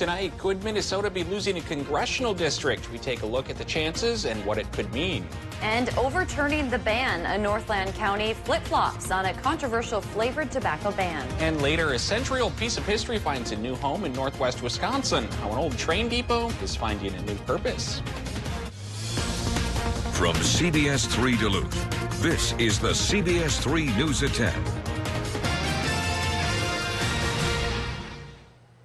tonight. Could Minnesota be losing a congressional district? We take a look at the chances and what it could mean. And overturning the ban, a Northland County flip-flops on a controversial flavored tobacco ban. And later, a century-old piece of history finds a new home in northwest Wisconsin. How an old train depot is finding a new purpose. From CBS3 Duluth, this is the CBS3 News at 10.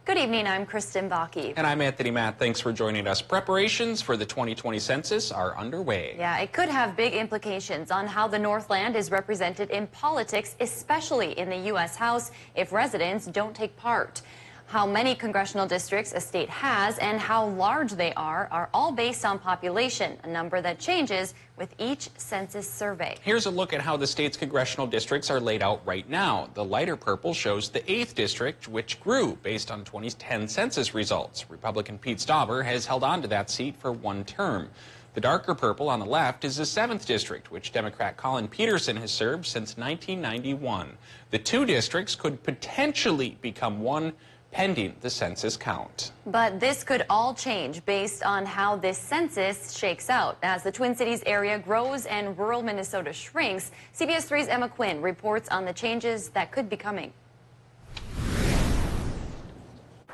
Good evening, I'm Kristen Baki. And I'm Anthony Matt. Thanks for joining us. Preparations for the 2020 census are underway. Yeah, it could have big implications on how the Northland is represented in politics, especially in the U.S. House, if residents don't take part. How many congressional districts a state has and how large they are all based on population, a number that changes with each census survey. Here's a look at how the state's congressional districts are laid out right now. The lighter purple shows the 8th district, which grew based on 2010 census results. Republican Pete Stauber has held on to that seat for one term. The darker purple on the left is the 7th district, which Democrat Colin Peterson has served since 1991. The two districts could potentially become one pending the census count. But this could all change based on how this census shakes out. As the Twin Cities area grows and rural Minnesota shrinks, CBS 3's Emma Quinn reports on the changes that could be coming.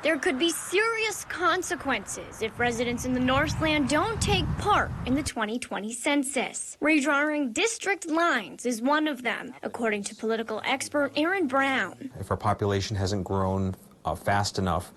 There could be serious consequences if residents in the Northland don't take part in the 2020 census. Redrawing district lines is one of them, according to political expert Aaron Brown. If our population hasn't grown fast enough,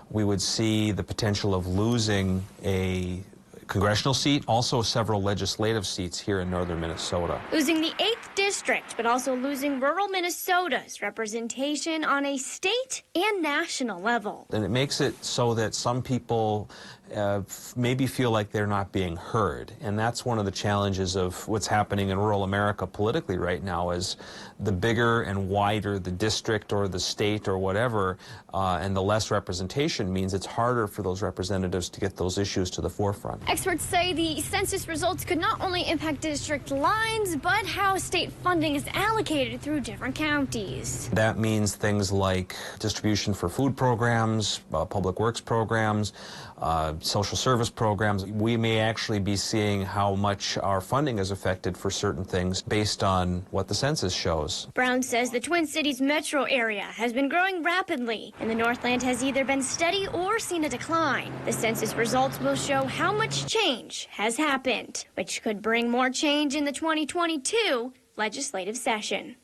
we would see the potential of losing a congressional seat, also several legislative seats here in northern Minnesota. Losing the 8th district, but also losing rural Minnesota's representation on a state and national level. And it makes it so that some people maybe feel like they're not being heard. And that's one of the challenges of what's happening in rural America politically right now, is the bigger and wider the district or the state or whatever, and the less representation means it's harder for those representatives to get those issues to the forefront. Experts say the census results could not only impact district lines, but how state funding is allocated through different counties. That means things like distribution for food programs, public works programs, social service programs. We may actually be seeing how much our funding is affected for certain things based on what the census shows. Brown says the Twin Cities metro area has been growing rapidly, and the Northland has either been steady or seen a decline. The census results will show how much change has happened, which could bring more change in the 2022 legislative session.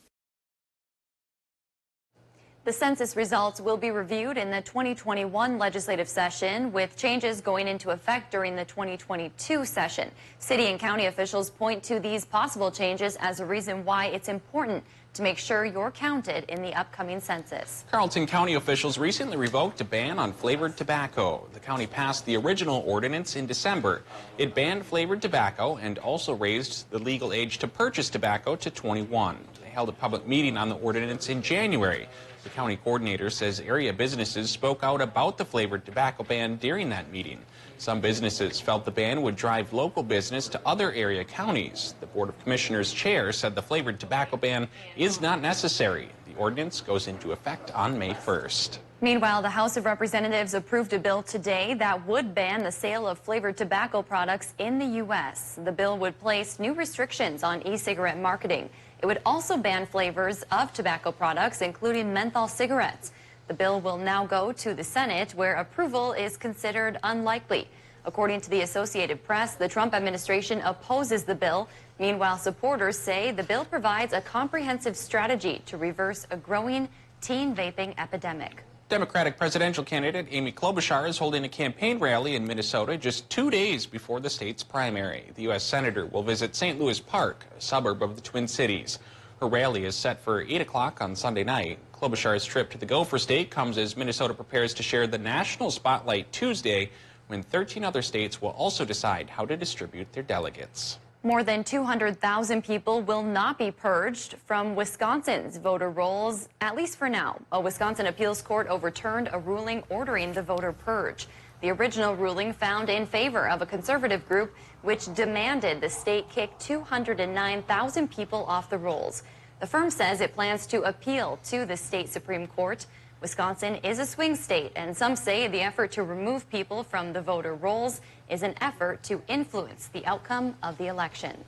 The census results will be reviewed in the 2021 legislative session, with changes going into effect during the 2022 session. City and county officials point to these possible changes as a reason why it's important to make sure you're counted in the upcoming census. Carleton County officials recently revoked a ban on flavored tobacco. The county passed the original ordinance in December. It banned flavored tobacco and also raised the legal age to purchase tobacco to 21. They held a public meeting on the ordinance in January. The county coordinator says area businesses spoke out about the flavored tobacco ban during that meeting. Some businesses felt the ban would drive local business to other area counties. The Board of Commissioners chair said the flavored tobacco ban is not necessary. The ordinance goes into effect on May 1st. Meanwhile, the House of Representatives approved a bill today that would ban the sale of flavored tobacco products in the U.S. The bill would place new restrictions on e-cigarette marketing. It would also ban flavors of tobacco products, including menthol cigarettes. The bill will now go to the Senate, where approval is considered unlikely. According to the Associated Press, the Trump administration opposes the bill. Meanwhile, supporters say the bill provides a comprehensive strategy to reverse a growing teen vaping epidemic. Democratic presidential candidate Amy Klobuchar is holding a campaign rally in Minnesota just 2 days before the state's primary. The U.S. Senator will visit St. Louis Park, a suburb of the Twin Cities. Her rally is set for 8 o'clock on Sunday night. Klobuchar's trip to the Gopher State comes as Minnesota prepares to share the national spotlight Tuesday, when 13 other states will also decide how to distribute their delegates. More than 200,000 people will not be purged from Wisconsin's voter rolls, at least for now. A Wisconsin appeals court overturned a ruling ordering the voter purge. The original ruling found in favor of a conservative group, which demanded the state kick 209,000 people off the rolls. The firm says it plans to appeal to the state Supreme Court. Wisconsin is a swing state, and some say the effort to remove people from the voter rolls is an effort to influence the outcome of the election.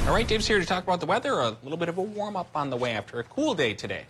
All right, Dave's here to talk about the weather. A little bit of a warm-up on the way after a cool day today.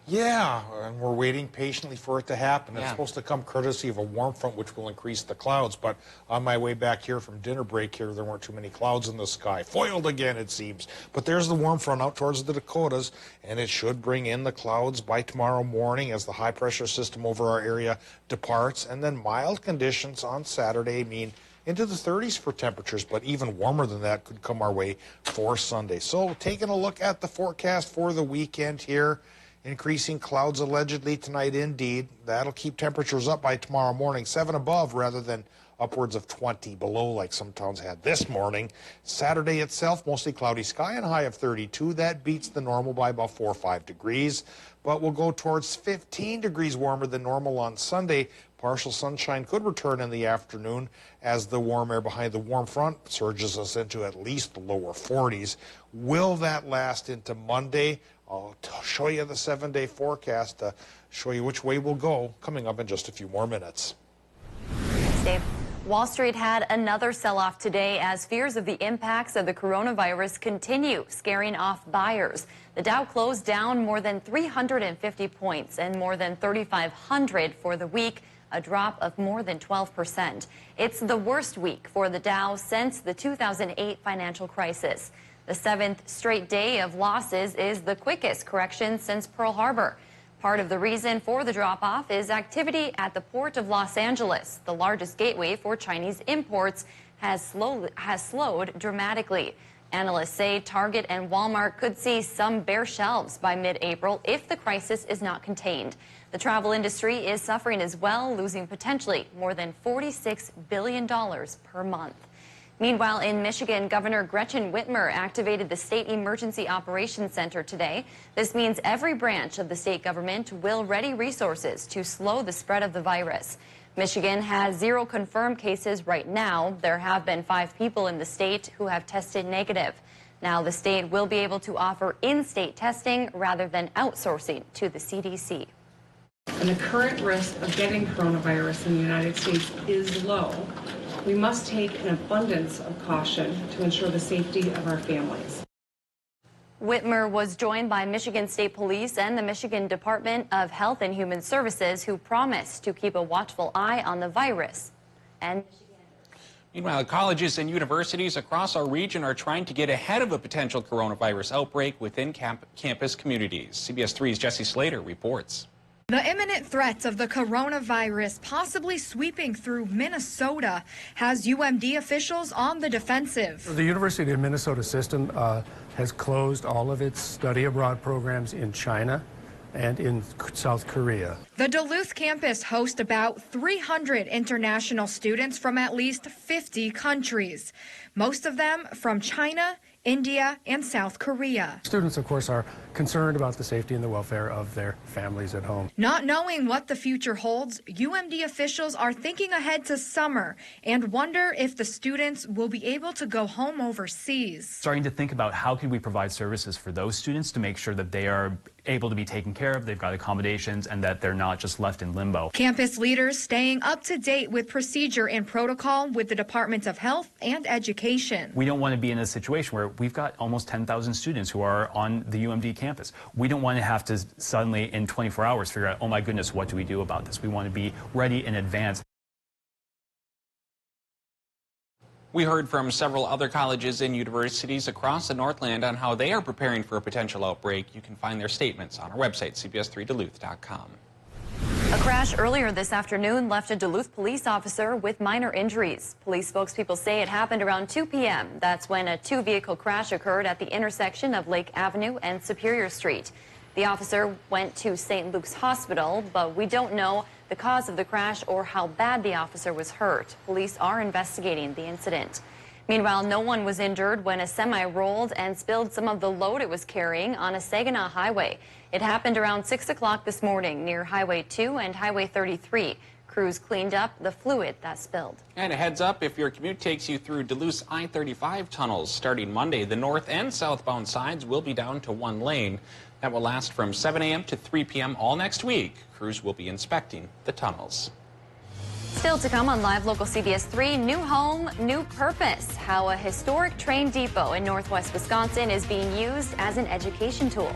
Yeah, and we're waiting patiently for it to happen. It's Yeah. supposed to come courtesy of a warm front, which will increase the clouds. But on my way back here from dinner break here, there weren't too many clouds in the sky. Foiled again, it seems. But there's the warm front out towards the Dakotas, and it should bring in the clouds by tomorrow morning as the high-pressure system over our area departs. And then mild conditions on Saturday mean into the 30s for temperatures, but even warmer than that could come our way for Sunday. So taking a look at the forecast for the weekend here. Increasing clouds allegedly tonight indeed. That'll keep temperatures up by tomorrow morning, 7 above rather than upwards of 20 below like some towns had this morning. Saturday itself, mostly cloudy sky and a high of 32. That beats the normal by about 4 or 5 degrees. But we'll go towards 15 degrees warmer than normal on Sunday. Partial sunshine could return in the afternoon as the warm air behind the warm front surges us into at least the lower 40s. Will that last into Monday? I'll show you the 7-day forecast to show you which way we'll go coming up in just a few more minutes. Dave. Wall Street had another sell-off today as fears of the impacts of the coronavirus continue, scaring off buyers. The Dow closed down more than 350 points and more than 3,500 for the week, a drop of more than 12%. It's the worst week for the Dow since the 2008 financial crisis. The 7th straight day of losses is the quickest correction since Pearl Harbor. Part of the reason for the drop-off is activity at the Port of Los Angeles. The largest gateway for Chinese imports has slowed dramatically. Analysts say Target and Walmart could see some bare shelves by mid-April if the crisis is not contained. The travel industry is suffering as well, losing potentially more than $46 billion per month. Meanwhile, in Michigan, Governor Gretchen Whitmer activated the State Emergency Operations Center today. This means every branch of the state government will ready resources to slow the spread of the virus. Michigan has 0 confirmed cases right now. There have been 5 people in the state who have tested negative. Now the state will be able to offer in-state testing rather than outsourcing to the CDC. And the current risk of getting coronavirus in the United States is low. We must take an abundance of caution to ensure the safety of our families. Whitmer was joined by Michigan State Police and the Michigan Department of Health and Human Services, who promised to keep a watchful eye on the virus. And Meanwhile, colleges and universities across our region are trying to get ahead of a potential coronavirus outbreak within campus communities. CBS3's Jesse Slater reports. The imminent threats of the coronavirus possibly sweeping through Minnesota has UMD officials on the defensive. The University of Minnesota system has closed all of its study abroad programs in China and in South Korea. The Duluth campus hosts about 300 international students from at least 50 countries, most of them from China, India, and South Korea. Students, of course, are concerned about the safety and the welfare of their families at home. Not knowing what the future holds, UMD officials are thinking ahead to summer and wonder if the students will be able to go home overseas. Starting to think about how can we provide services for those students to make sure that they are able to be taken care of, they've got accommodations, and that they're not just left in limbo. Campus leaders staying up to date with procedure and protocol with the Departments of Health and Education. We don't want to be in a situation where we've got almost 10,000 students who are on the UMD campus. We don't want to have to suddenly in 24 hours figure out, oh my goodness, what do we do about this? We want to be ready in advance. We heard from several other colleges and universities across the Northland on how they are preparing for a potential outbreak. You can find their statements on our website, CBS3Duluth.com. A crash earlier this afternoon left a Duluth police officer with minor injuries. Police spokespeople say it happened around 2 p.m. That's when a 2-vehicle crash occurred at the intersection of Lake Avenue and Superior Street. The officer went to St. Luke's Hospital, but we don't know the cause of the crash or how bad the officer was hurt. Police are investigating the incident. Meanwhile, no one was injured when a semi rolled and spilled some of the load it was carrying on a Saginaw highway. It happened around 6 o'clock this morning near Highway 2 and Highway 33. Crews cleaned up the fluid that spilled. And a heads up, if your commute takes you through Duluth's I-35 tunnels starting Monday, the north and southbound sides will be down to 1 lane. That will last from 7 a.m. to 3 p.m. all next week. Crews will be inspecting the tunnels. Still to come on Live Local CBS 3, new home, new purpose. How a historic train depot in northwest Wisconsin is being used as an education tool.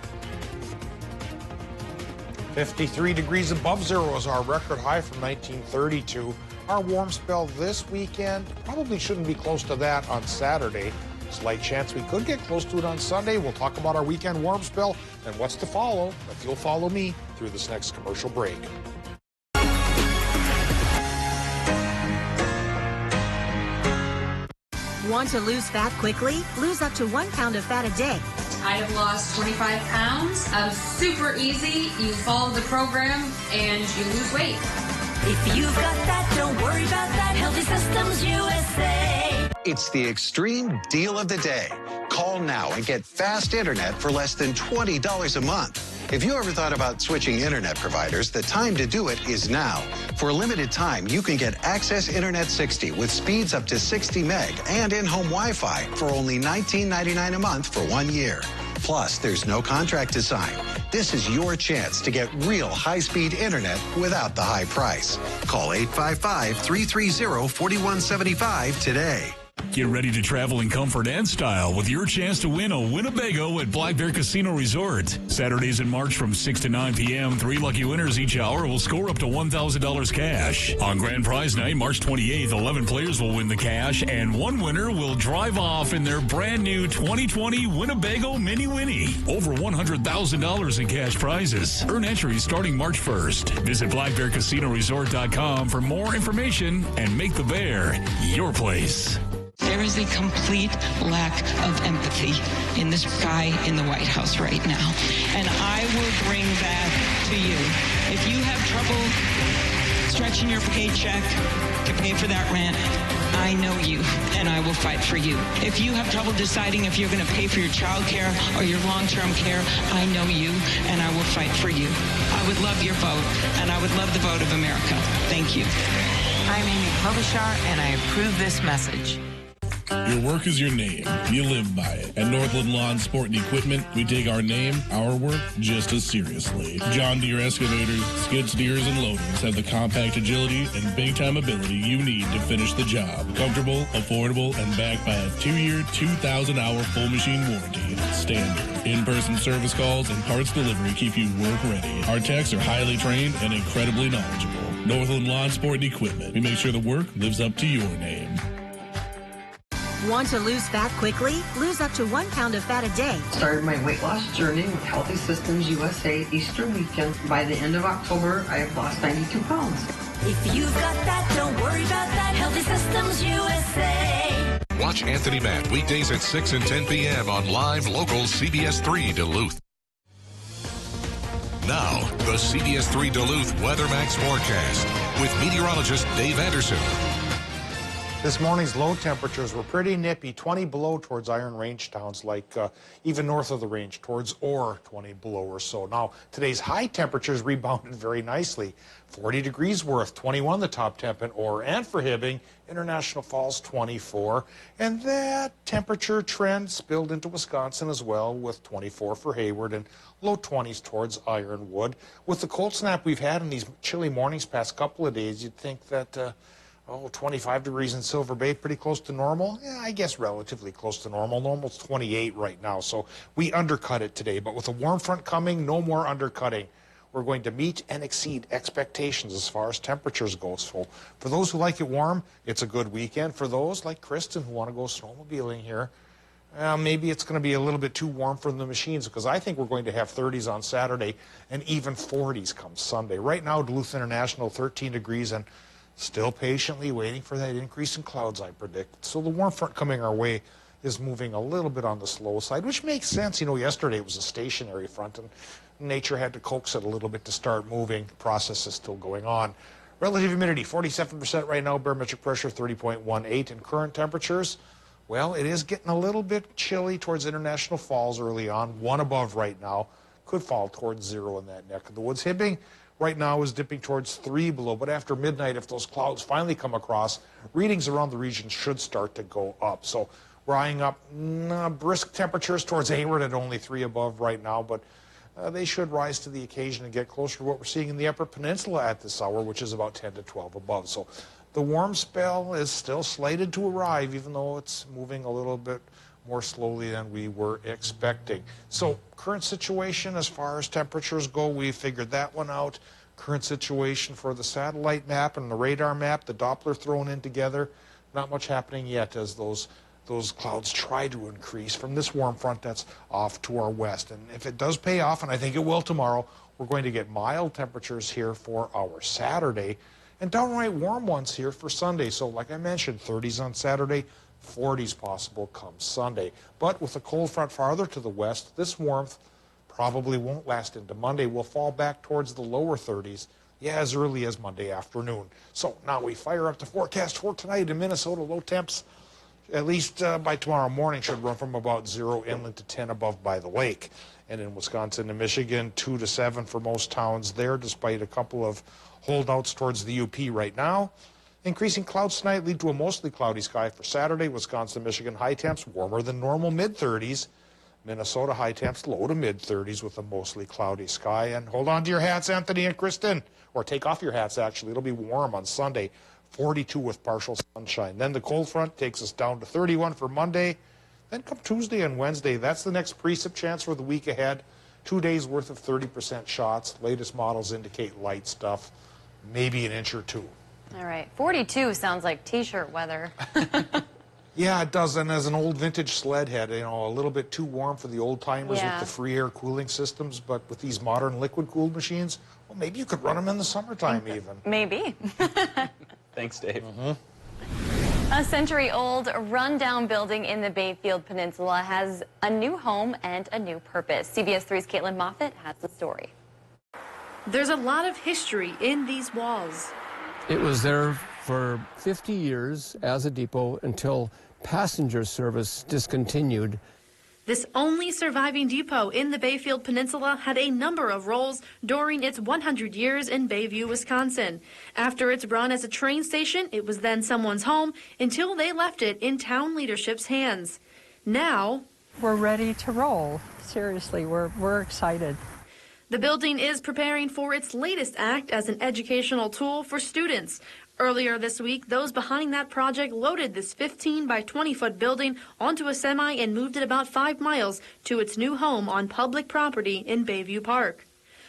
53 degrees above zero is our record high from 1932. Our warm spell this weekend probably shouldn't be close to that on Saturday. Slight chance we could get close to it on Sunday. We'll talk about our weekend warm spell and what's to follow if you'll follow me through this next commercial break. Want to lose fat quickly? Lose up to 1 pound of fat a day. I have lost 25 pounds. Super easy. You follow the program and you lose weight. If you've got that, don't worry about that. Healthy Systems USA. It's the extreme deal of the day. Call now and get fast internet for less than $20 a month. If you ever thought about switching internet providers, the time to do it is now. For a limited time, you can get Access Internet 60 with speeds up to 60 meg and in-home Wi-Fi for only $19.99 a month for 1 year. Plus, there's no contract to sign. This is your chance to get real high-speed internet without the high price. Call 855-330-4175 today. Get ready to travel in comfort and style with your chance to win a Winnebago at Black Bear Casino Resort. Saturdays in March from 6 to 9 p.m., 3 lucky winners each hour will score up to $1,000 cash. On Grand Prize Night, March 28th, 11 players will win the cash, and 1 winner will drive off in their brand new 2020 Winnebago Mini Winnie. Over $100,000 in cash prizes. Earn entries starting March 1st. Visit BlackBearCasinoResort.com for more information and make the Bear your place. There is a complete lack of empathy in this guy in the White House right now. And I will bring that to you. If you have trouble stretching your paycheck to pay for that rent, I know you, and I will fight for you. If you have trouble deciding if you're going to pay for your child care or your long-term care, I know you, and I will fight for you. I would love your vote, and I would love the vote of America. Thank you. I'm Amy Klobuchar, and I approve this message. Your work is your name. You live by it. At Northland Lawn Sport and Equipment, we take our name, our work, just as seriously. John Deere excavators, skid steers, and loaders have the compact agility and big-time ability you need to finish the job. Comfortable, affordable, and backed by a 2-year, 2,000-hour full machine warranty. Standard. In-person service calls and parts delivery keep you work ready. Our techs are highly trained and incredibly knowledgeable. Northland Lawn Sport and Equipment. We make sure the work lives up to your name. Want to lose fat quickly? Lose up to 1 pound of fat a day. Started my weight loss journey with Healthy Systems USA Easter weekend. By the end of October, I have lost 92 pounds. If you've got that, don't worry about that. Healthy Systems USA. Watch Anthony Matt weekdays at 6 and 10 p.m. on Live Local CBS3 Duluth. Now, the CBS3 Duluth WeatherMax forecast with meteorologist Dave Anderson. This morning's low temperatures were pretty nippy, 20 below towards Iron Range towns, like even north of the range, towards Orr, 20 below or so. Now, today's high temperatures rebounded very nicely. 40 degrees worth, 21 the top temp in Orr, and for Hibbing, International Falls, 24. And that temperature trend spilled into Wisconsin as well, with 24 for Hayward and low 20s towards Ironwood. With the cold snap we've had in these chilly mornings past couple of days, you'd think that 25 degrees in Silver Bay, pretty close to normal. Yeah, I guess relatively close to normal. Normal's 28 right now, so we undercut it today. But with a warm front coming, no more undercutting. We're going to meet and exceed expectations as far as temperatures go. So for those who like it warm, it's a good weekend. For those like Kristen who want to go snowmobiling here, maybe it's going to be a little bit too warm for the machines, because I think we're going to have 30s on Saturday and even 40s come Sunday. Right now, Duluth International, 13 degrees, and still patiently waiting for that increase in clouds, I predict. So the warm front coming our way is moving a little bit on the slow side, which makes sense. You know, yesterday it was a stationary front, and nature had to coax it a little bit to start moving. The process is still going on. Relative humidity, 47% right now. Barometric pressure, 30.18. And current temperatures, well, it is getting a little bit chilly towards International Falls early on. 1 above right now. Could fall towards 0 in that neck of the woods. Hibbing right now is dipping towards 3 below, but after midnight, if those clouds finally come across, readings around the region should start to go up. So we're eyeing up brisk temperatures towards Hayward at only 3 above right now, but they should rise to the occasion and get closer to what we're seeing in the Upper Peninsula at this hour, which is about 10 to 12 above. So the warm spell is still slated to arrive, even though it's moving a little bit more slowly than we were expecting. So current situation as far as temperatures go, we figured that one out. Current situation for the satellite map and the radar map, the Doppler thrown in together, not much happening yet as those clouds try to increase from this warm front that's off to our west. And if it does pay off, and I think it will tomorrow, we're going to get mild temperatures here for our Saturday and downright warm ones here for Sunday. So like I mentioned, 30s on Saturday, 40s possible come Sunday. But with the cold front farther to the west, this warmth probably won't last into Monday. We'll fall back towards the lower 30s, as early as Monday afternoon. So now we fire up the forecast for tonight in Minnesota. Low temps, at least by tomorrow morning, should run from about 0 inland to 10 above by the lake. And in Wisconsin and Michigan, 2 to 7 for most towns there, despite a couple of holdouts towards the UP right now. Increasing clouds tonight lead to a mostly cloudy sky for Saturday. Wisconsin, Michigan, high temps warmer than normal, mid-30s. Minnesota, high temps low to mid-30s with a mostly cloudy sky. And hold on to your hats, Anthony and Kristen. Or take off your hats, actually. It'll be warm on Sunday, 42 with partial sunshine. Then the cold front takes us down to 31 for Monday. Then come Tuesday and Wednesday, that's the next precip chance for the week ahead. 2 days worth of 30% shots. Latest models indicate light stuff, maybe an inch or two. All right, 42 sounds like t-shirt weather. Yeah, it does. And as an old vintage sled head, a little bit too warm for the old timers with the free air cooling systems. But with these modern liquid cooled machines, well, maybe you could run them in the summertime even. Maybe. Thanks, Dave. A century-old, run-down building in the Bayfield Peninsula has a new home and a new purpose. CBS3's Caitlin Moffitt has the story. There's a lot of history in these walls. It was there for 50 years as a depot until passenger service discontinued. This only surviving depot in the Bayfield Peninsula had a number of roles during its 100 years in Bayview, Wisconsin. After its run as a train station, it was then someone's home until they left it in town leadership's hands. Now, we're ready to roll. Seriously, we're excited. The building is preparing for its latest act as an educational tool for students. Earlier this week, those behind that project loaded this 15 by 20-foot building onto a semi and moved it about 5 miles to its new home on public property in Bayview Park.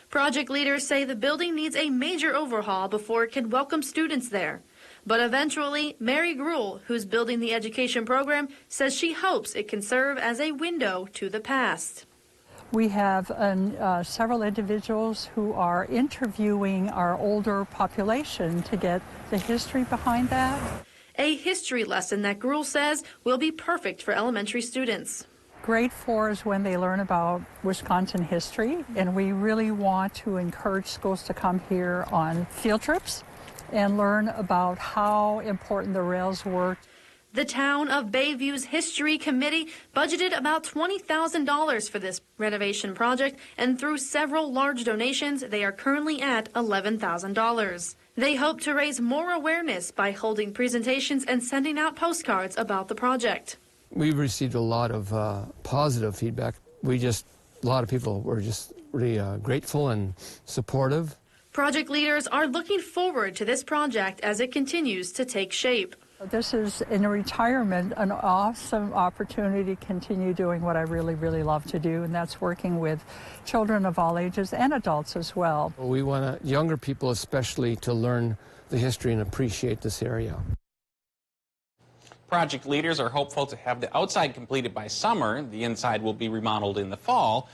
Project leaders say the building needs a major overhaul before it can welcome students there. But eventually, Mary Gruhl, who's building the education program, says she hopes it can serve as a window to the past. We have several individuals who are interviewing our older population to get the history behind that. A history lesson that Gruhl says will be perfect for elementary students. Grade 4 is when they learn about Wisconsin history, and we really want to encourage schools to come here on field trips and learn about how important the rails were. The town of Bayview's History Committee budgeted about $20,000 for this renovation project, and through several large donations, they are currently at $11,000. They hope to raise more awareness by holding presentations and sending out postcards about the project. We've received a lot of positive feedback. A lot of people were just really grateful and supportive. Project leaders are looking forward to this project as it continues to take shape. This is, in retirement, an awesome opportunity to continue doing what I really, really love to do, and that's working with children of all ages and adults as well. We want younger people especially to learn the history and appreciate this area. Project leaders are hopeful to have the outside completed by summer. The inside will be remodeled in the fall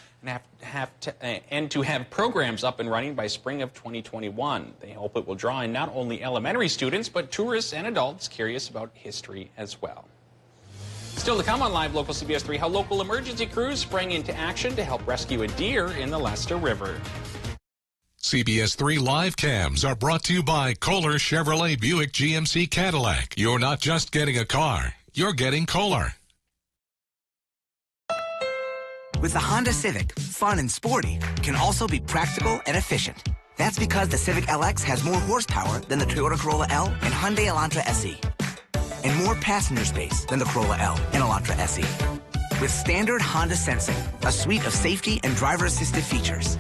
and to have programs up and running by spring of 2021. They hope it will draw in not only elementary students, but tourists and adults curious about history as well. Still to come on Live Local CBS 3, how local emergency crews sprang into action to help rescue a deer in the Leicester River. CBS 3 live cams are brought to you by Kohler Chevrolet Buick GMC Cadillac. You're not just getting a car, you're getting Kohler. With the Honda Civic, fun and sporty can also be practical and efficient. That's because the Civic LX has more horsepower than the Toyota Corolla L and Hyundai Elantra SE, and more passenger space than the Corolla L and Elantra SE. with standard Honda Sensing, a suite of safety and driver-assisted features.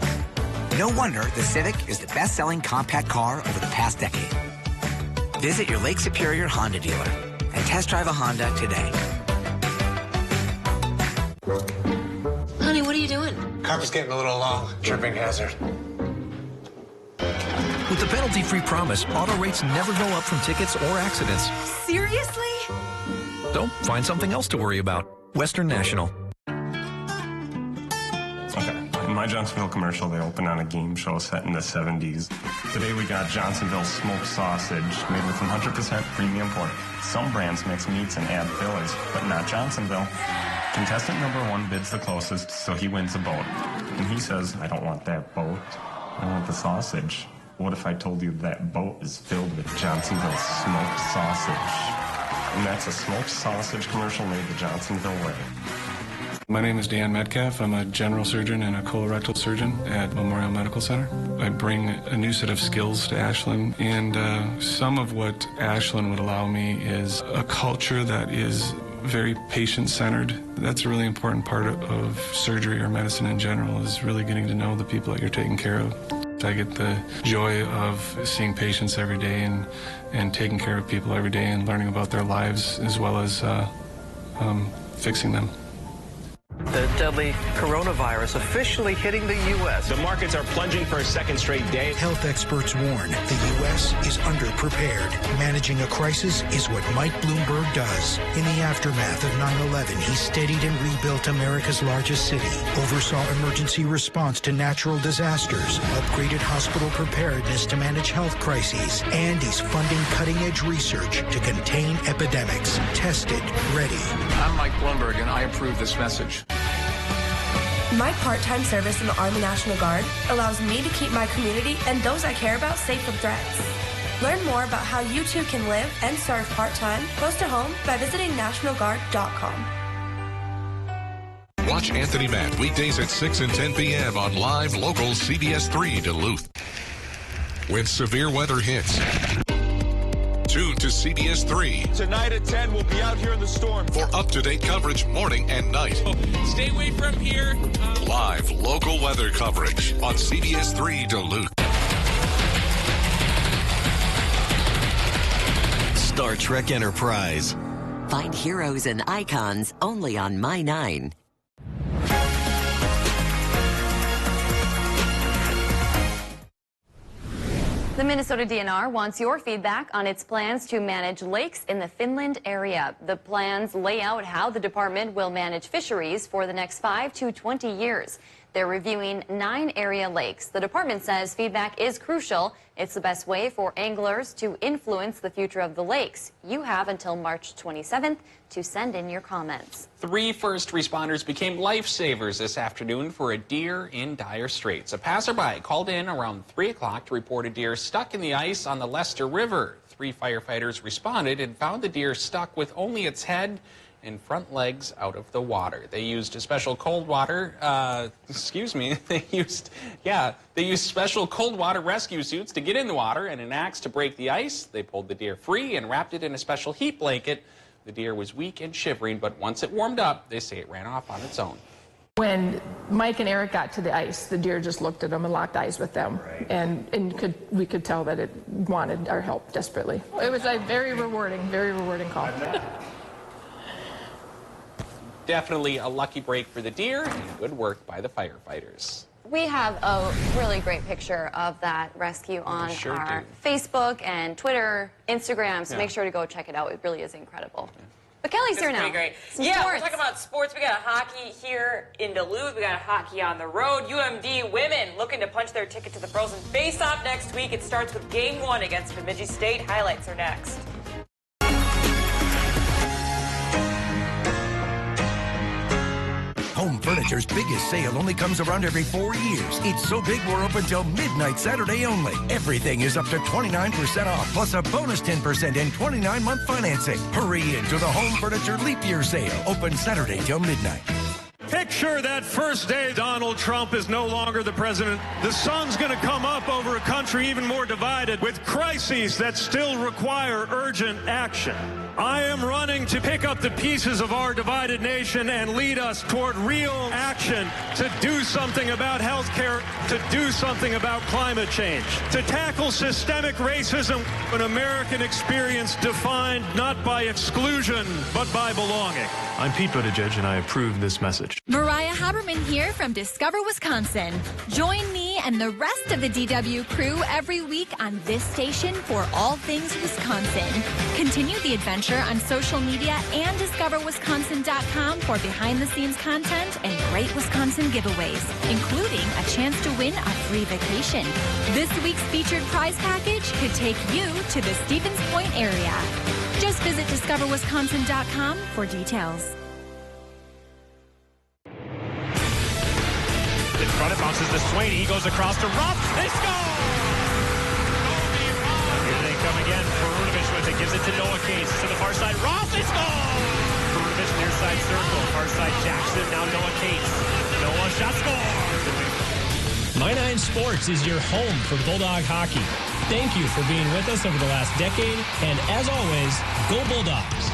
No wonder the Civic is the best-selling compact car over the past decade. Visit your Lake Superior Honda dealer and test drive a Honda today. Honey, what are you doing? Carpet's getting a little long. Tripping hazard. With the penalty-free promise, auto rates never go up from tickets or accidents. Seriously? So find something else to worry about. Western National. Okay. In my Johnsonville commercial, they opened on a game show set in the 70s. Today we got Johnsonville smoked sausage made with 100% premium pork. Some brands mix meats and add fillers, but not Johnsonville. Contestant number 1 bids the closest, so he wins a boat. And he says, I don't want that boat. I want the sausage. What if I told you that boat is filled with Johnsonville smoked sausage? And that's a smoked sausage commercial made the Johnsonville way. My name is Dan Metcalf. I'm a general surgeon and a colorectal surgeon at Memorial Medical Center. I bring a new set of skills to Ashland, and some of what Ashland would allow me is a culture that is very patient-centered. That's a really important part of surgery or medicine in general, is really getting to know the people that you're taking care of. I get the joy of seeing patients every day and taking care of people every day and learning about their lives as well as fixing them. The deadly coronavirus officially hitting the U.S. The markets are plunging for a second straight day. Health experts warn the U.S. is underprepared. Managing a crisis is what Mike Bloomberg does. In the aftermath of 9/11, he steadied and rebuilt America's largest city, oversaw emergency response to natural disasters, upgraded hospital preparedness to manage health crises, and he's funding cutting-edge research to contain epidemics. Tested, ready. I'm Mike Bloomberg, and I approve this message. My part-time service in the Army National Guard allows me to keep my community and those I care about safe from threats. Learn more about how you too can live and serve part-time close to home by visiting nationalguard.com. Watch Anthony Matt weekdays at 6 and 10 p.m. on live local CBS3 Duluth. When severe weather hits, tune to CBS3. Tonight at 10, we'll be out here in the storm. For up-to-date coverage morning and night. Stay away from here. Live local weather coverage on CBS3 Duluth. Star Trek Enterprise. Find heroes and icons only on My 9. The Minnesota DNR wants your feedback on its plans to manage lakes in the Finland area. The plans lay out how the department will manage fisheries for the next 5 to 20 years. They're reviewing 9 area lakes. The department says feedback is crucial. It's the best way for anglers to influence the future of the lakes. You have until March 27th to send in your comments. 3 first responders became lifesavers this afternoon for a deer in dire straits. A passerby called in around 3 o'clock to report a deer stuck in the ice on the Lester River. 3 firefighters responded and found the deer stuck with only its head and front legs out of the water. They used a special cold water, they used special cold water rescue suits to get in the water and an axe to break the ice. They pulled the deer free and wrapped it in a special heat blanket. The deer was weak and shivering, but once it warmed up, they say it ran off on its own. When Mike and Eric got to the ice, the deer just looked at them and locked eyes with them, and we could tell that it wanted our help desperately. It was a very rewarding call. Definitely a lucky break for the deer and good work by the firefighters. We have a really great picture of that rescue on our Facebook and Twitter, Instagram, so make sure to go check it out. It really is incredible. But Kelly's here now. Great. Some Yeah, sports. we're talking about sports. We got hockey here in Duluth. We got hockey on the road. UMD women looking to punch their ticket to the Frozen Face-Off next week. It starts with Game 1 against Bemidji State. Highlights are next. Home Furniture's biggest sale only comes around every 4 years. It's so big we're open till midnight Saturday only. Everything is up to 29% off, plus a bonus 10% and 29-month financing. Hurry into the Home Furniture Leap Year sale, open Saturday till midnight. Pick Sure, that first day Donald Trump is no longer the president, the sun's going to come up over a country even more divided with crises that still require urgent action. I am running to pick up the pieces of our divided nation and lead us toward real action to do something about health care, to do something about climate change, to tackle systemic racism, an American experience defined not by exclusion, but by belonging. I'm Pete Buttigieg, and I approve this message. Mariah Haberman here from Discover Wisconsin. Join me and the rest of the DW crew every week on this station for all things Wisconsin. Continue the adventure on social media and discoverwisconsin.com for behind-the-scenes content and great Wisconsin giveaways, including a chance to win a free vacation. This week's featured prize package could take you to the Stevens Point area. Just visit discoverwisconsin.com for details. In front, it bounces to Swaney. He goes across to Ruff. They score! Here they come again. Perunovic with it. Gives it to Noah Cates. To the far side. Ruff. They score! Perunovic near side circle. Far side Jackson. Now Noah Cates. Noah shot score! My9 Sports is your home for Bulldog hockey. Thank you for being with us over the last decade. And as always, go Bulldogs.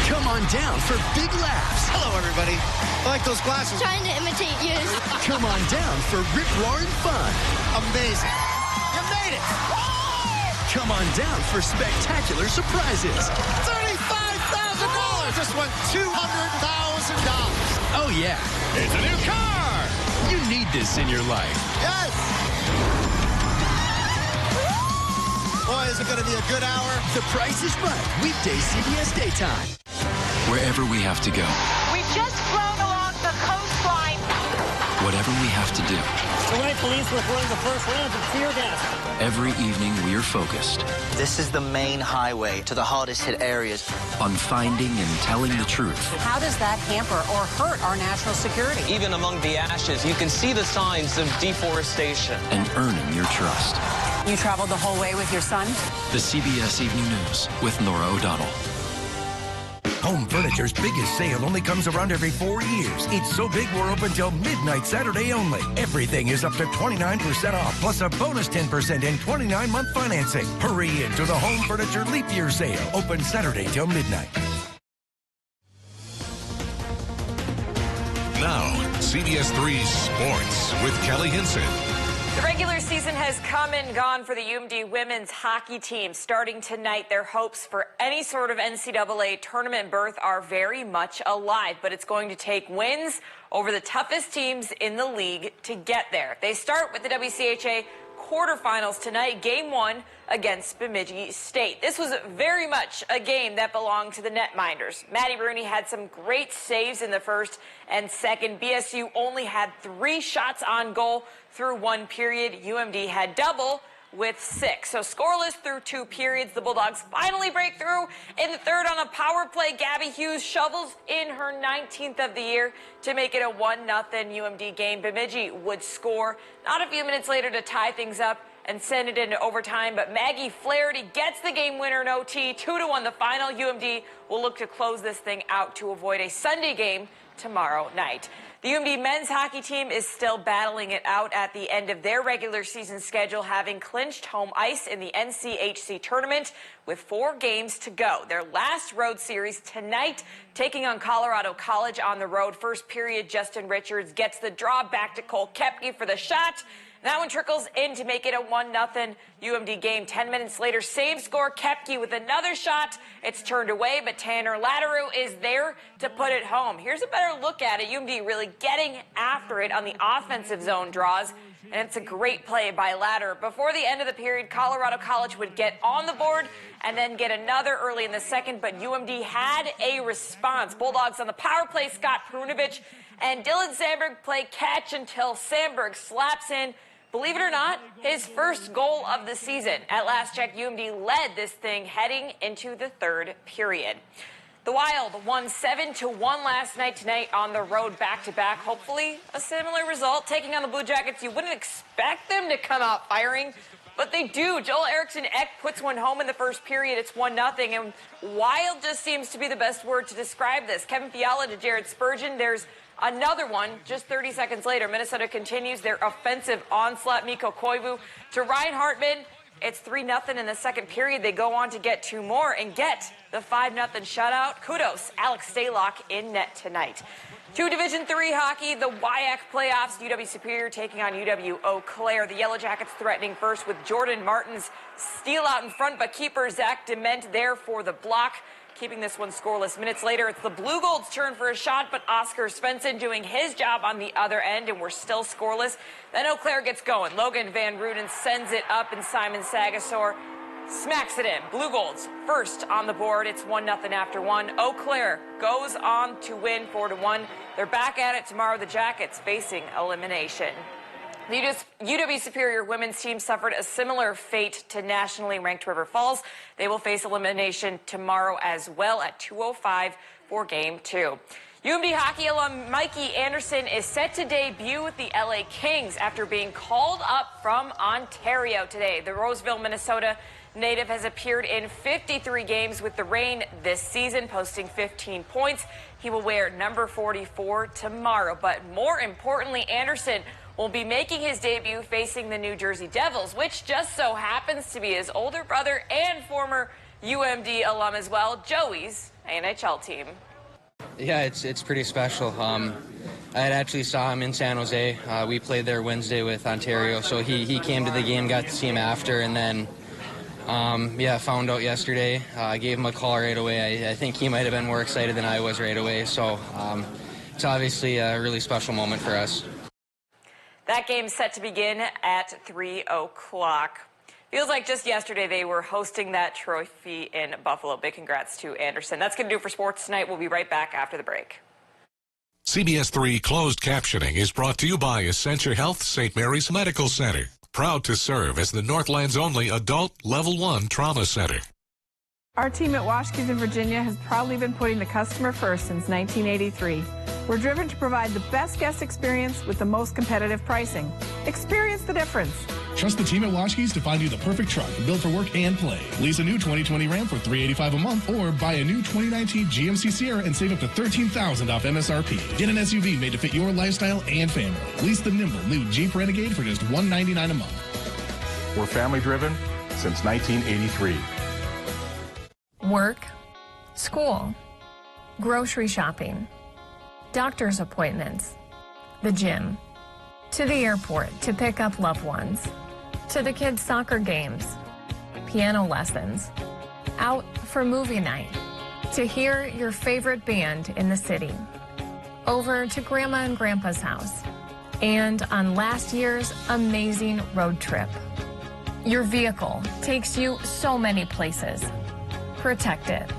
Come on down for big laughs. Hello, everybody. I like those glasses. Trying to imitate you. Come on down for rip-roaring fun. Amazing. You made it. Come on down for spectacular surprises. $35,000. Just won $200,000. Oh, yeah. It's a new car. You need this in your life. Yes. Boy, is it going to be a good hour. The Price is Right. Weekday CBS Daytime. Wherever we have to go. We've just flown along the coastline. Whatever we have to do. Tonight, police were throwing the first round of tear gas. Every evening, we are focused. This is the main highway to the hardest hit areas. On finding and telling the truth. How does that hamper or hurt our national security? Even among the ashes, you can see the signs of deforestation. And earning your trust. You traveled the whole way with your son? The CBS Evening News with Nora O'Donnell. Home Furniture's biggest sale only comes around every 4 years. It's so big we're open till midnight Saturday only. Everything is up to 29% off, plus a bonus 10% and 29-month financing. Hurry into the Home Furniture Leap Year Sale, open Saturday till midnight. Now, CBS3 Sports with Kelly Hinson. The regular season has come and gone for the UMD women's hockey team. Starting tonight, their hopes for any sort of NCAA tournament berth are very much alive, but it's going to take wins over the toughest teams in the league to get there. They start with the WCHA quarterfinals tonight, game 1 against Bemidji State. This was very much a game that belonged to the netminders. Maddie Rooney had some great saves in the first and second. BSU only had 3 shots on goal through 1 period. UMD had double with 6. So scoreless through 2 periods. The Bulldogs finally break through in the third on a power play. Gabby Hughes shovels in her 19th of the year to make it a 1-0 UMD game. Bemidji would score not a few minutes later to tie things up and send it into overtime, but Maggie Flaherty gets the game winner in OT. 2-1 the final. UMD will look to close this thing out to avoid a Sunday game tomorrow night. The UMD men's hockey team is still battling it out at the end of their regular season schedule, having clinched home ice in the NCHC tournament with 4 games to go. Their last road series tonight, taking on Colorado College on the road. First period, Justin Richards gets the draw back to Cole Koepke for the shot. That one trickles in to make it a 1-0 UMD game. 10 minutes later, same score, Koepke with another shot. It's turned away, but Tanner Latteru is there to put it home. Here's a better look at it. UMD really getting after it on the offensive zone draws, and it's a great play by Latteru. Before the end of the period, Colorado College would get on the board and then get another early in the second, but UMD had a response. Bulldogs on the power play, Scott Perunovic and Dylan Sandberg play catch until Sandberg slaps in, believe it or not, his first goal of the season. At last check, UMD led this thing heading into the third period. The Wild won 7-1 last night. Tonight on the road back-to-back. Hopefully a similar result. Taking on the Blue Jackets, you wouldn't expect them to come out firing, but they do. Joel Eriksson Ek puts one home in the first period. It's 1-0, and wild just seems to be the best word to describe this. Kevin Fiala to Jared Spurgeon. There's another one just 30 seconds later. Minnesota continues their offensive onslaught. Mikko Koivu to Ryan Hartman. It's 3-0 in the second period. They go on to get two more and get the 5-0 shutout. Kudos, Alex Stalock in net tonight. To Division III hockey, the WIAC playoffs. UW Superior taking on UW Eau Claire. The Yellow Jackets threatening first with Jordan Martin's steal out in front, but keeper Zach Dement there for the block, keeping this one scoreless. Minutes later, it's the Blue Gold's turn for a shot, but Oscar Svensson doing his job on the other end, and we're still scoreless. Then Eau Claire gets going. Logan Van Ruden sends it up, and Simon Sagasor smacks it in. Blue Gold's first on the board. It's 1-0 after one. Eau Claire goes on to win 4-1. They're back at it tomorrow. The Jackets facing elimination. The UW Superior women's team suffered a similar fate to nationally ranked River Falls. They will face elimination tomorrow as well at 2:05 for Game 2. UMD hockey alum Mikey Anderson is set to debut with the LA Kings after being called up from Ontario today. The Roseville, Minnesota native has appeared in 53 games with the Reign this season, posting 15 points. He will wear number 44 tomorrow. But more importantly, Anderson will be making his debut facing the New Jersey Devils, which just so happens to be his older brother and former UMD alum as well, Joey's NHL team. Yeah, it's pretty special. I had actually saw him in San Jose. We played there Wednesday with Ontario, so he came to the game, got to see him after, and then found out yesterday. I gave him a call right away. I think he might have been more excited than I was right away, so it's obviously a really special moment for us. That game's set to begin at 3 o'clock. Feels like just yesterday they were hosting that trophy in Buffalo. Big congrats to Anderson. That's going to do it for sports tonight. We'll be right back after the break. CBS3 closed captioning is brought to you by Essentia Health St. Mary's Medical Center. Proud to serve as the Northland's only adult Level 1 trauma center. Our team at Washkes in Virginia has proudly been putting the customer first since 1983. We're driven to provide the best guest experience with the most competitive pricing. Experience the difference. Trust the team at Washkes to find you the perfect truck built for work and play. Lease a new 2020 Ram for $385 a month or buy a new 2019 GMC Sierra and save up to $13,000 off MSRP. Get an SUV made to fit your lifestyle and family. Lease the nimble new Jeep Renegade for just $199 a month. We're family driven since 1983. Work, school, grocery shopping, doctor's appointments, the gym, to the airport to pick up loved ones, to the kids' soccer games, piano lessons, out for movie night, to hear your favorite band in the city, over to Grandma and Grandpa's house, and on last year's amazing road trip. Your vehicle takes you so many places. Protect it.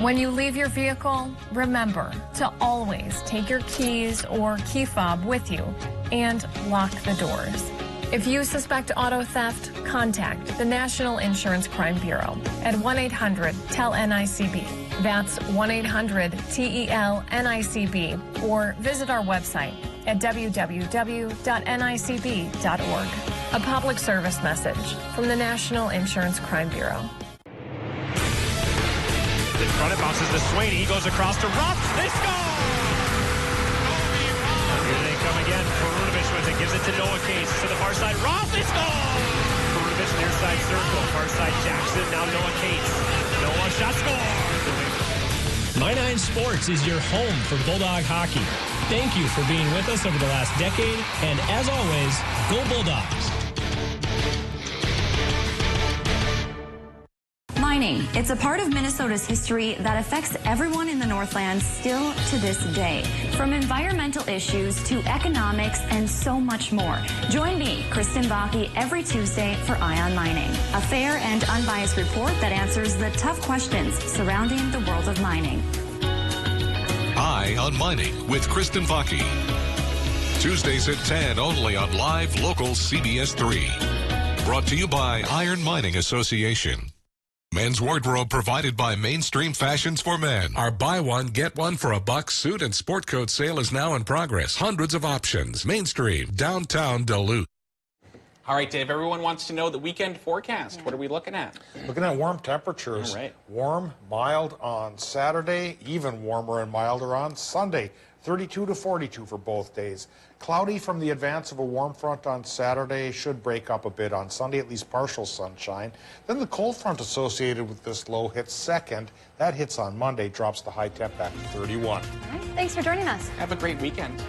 When you leave your vehicle, remember to always take your keys or key fob with you and lock the doors. If you suspect auto theft, contact the National Insurance Crime Bureau at 1-800-TEL-NICB. That's 1-800-TEL-NICB, or visit our website at www.nicb.org. A public service message from the National Insurance Crime Bureau. In front, it bounces to Sweeney. He goes across to Ruff. They score! Here they come again. Perunovich with it. Gives it to Noah Case. To the far side. Ruff. They score! Perunovich near side circle. Far side Jackson. Now Noah Case. Noah shot score! My Nine Sports is your home for Bulldog hockey. Thank you for being with us over the last decade. And as always, go Bulldogs. Mining. It's a part of Minnesota's history that affects everyone in the Northland still to this day. From environmental issues to economics and so much more. Join me, Kristen Bakke, every Tuesday for Eye on Mining, a fair and unbiased report that answers the tough questions surrounding the world of mining. Eye on Mining with Kristen Bakke. Tuesdays at 10 only on live local CBS3. Brought to you by Iron Mining Association. Men's wardrobe provided by Mainstream Fashions for Men. Our buy one, get one for $1 suit and sport coat sale is now in progress. Hundreds of options. Mainstream, downtown Duluth. All right, Dave, everyone wants to know the weekend forecast. What are we looking at? Looking at warm temperatures. All right. Warm, mild on Saturday, even warmer and milder on Sunday. 32 to 42 for both days. Cloudy from the advance of a warm front on Saturday, should break up a bit on Sunday, at least partial sunshine. Then the cold front associated with this low hits second. That hits on Monday, drops the high temp back to 31. All right, thanks for joining us. Have a great weekend.